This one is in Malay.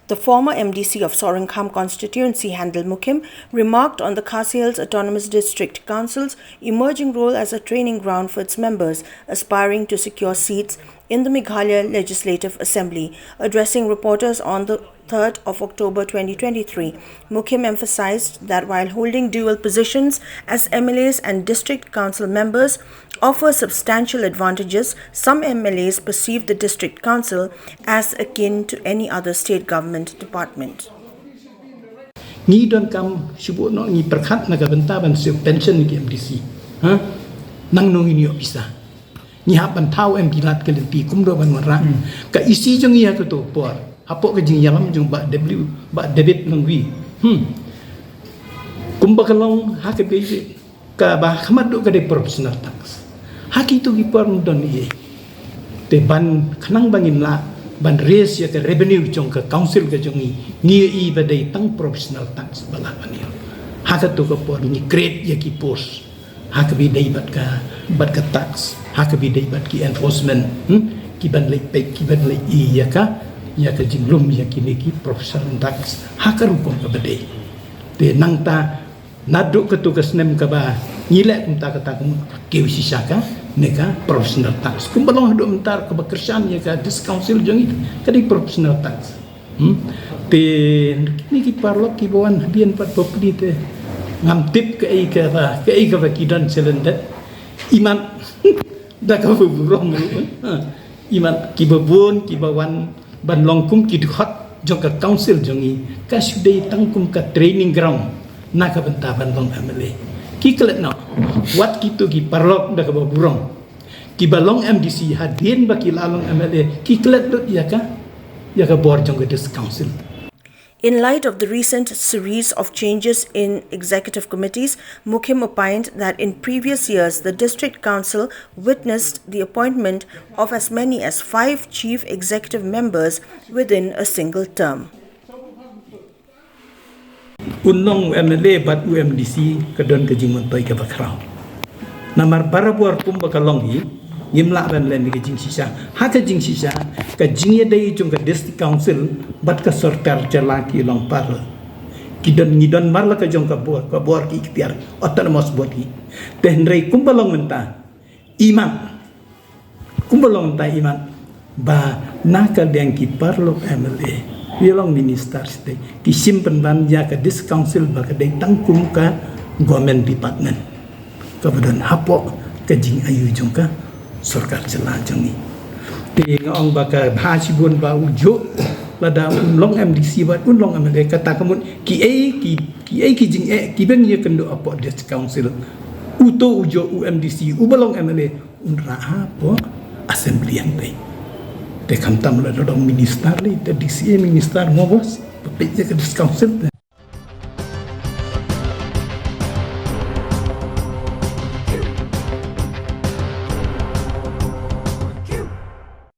The former MDC of Sorankham constituency, Handel Mukim, remarked on the Khasi Hills Autonomous District Council's emerging role as a training ground for its members aspiring to secure seats in the Meghalaya Legislative Assembly. Addressing reporters on the 3rd of October 2023, Mukim emphasized that while holding dual positions as MLAs and district council members offer substantial advantages, some MLAs perceive the district council as akin to any other state government department. Ni don kam sibuk no ni perkhat na kabenta ban se pension ni MDC ha nang no ni bisa ni ha ban thau em pilat ke lempi kum do ban ra ka isi jong ya ko to por apok ke jing yalam jong ba w ba debit nang wi kum ba kalong ha ke be ka ba khamat do ka de professional tax ha ki to ki por don ye te ban khnang bangin la ban raise ya ke revenue jong ka council ke jong ni i ba dei tang professional tax bala banil ha ka to ka por ni grade ya ki post ha ka bi dei bat ka tax ha ka bi dei bat ki enforcement ki ban le pe ki ban le i ya ka jinglum ya ki ne ki professional tax ha ka ru ka ba dei te nang ta naduk ke to ka snem ka ba ni le kum ta kum ke wi sisa ka neka professional tax kum balong do mentar ke bekerjaan ya ka dis council jong itu ka di professional tax te ni ki parlok ki bawan bian pat popli te ngam tip ke ba kidan selendet iman da ka burong iman ki babon ki bawan ban longkum ki hot jong ka council jong i ka sudai tangkum ka training ground na ka bentaban long MLA ki kelet no wat kitu ki parlok da ka burong ki balong MDC hadien baki lalong MLA ki kelet dot ya ka bor jong ka council. In light of the recent series of changes in executive committees, Mukim opined that in previous years the district council witnessed the appointment of as many as 5 chief executive members within a single term. Unong MLA bat UMDC kadon ke jing montoi ke bakrau namar barabuar kum bakalong hi yimla ban len ke jing sisa ha ke jing sisa ka jing ye dei chung ka district council bat ka sortar jalaki long par kidon ngidon marla ka jong ka bor ki ikhtiar autonomous body tenrei kum balong menta iman kum balong ta iman ba nakal deng ki parlo MLA Wilong minister state ki simpen ban ya ka dis council ba ka dei tangkum ka government department ka badan hapo ka jing ayu jong ka sarkar jela jong ni te ngong ba ka bhasibun ba ujo lada long MDC ba long MLA kata kamun ki jing ki ben ye kendo apo dis council uto ujo UMDC ubalong MLA unra hapo assembly yang te te kam tam la dong minister li te DCA minister ngobos pe je ke dis council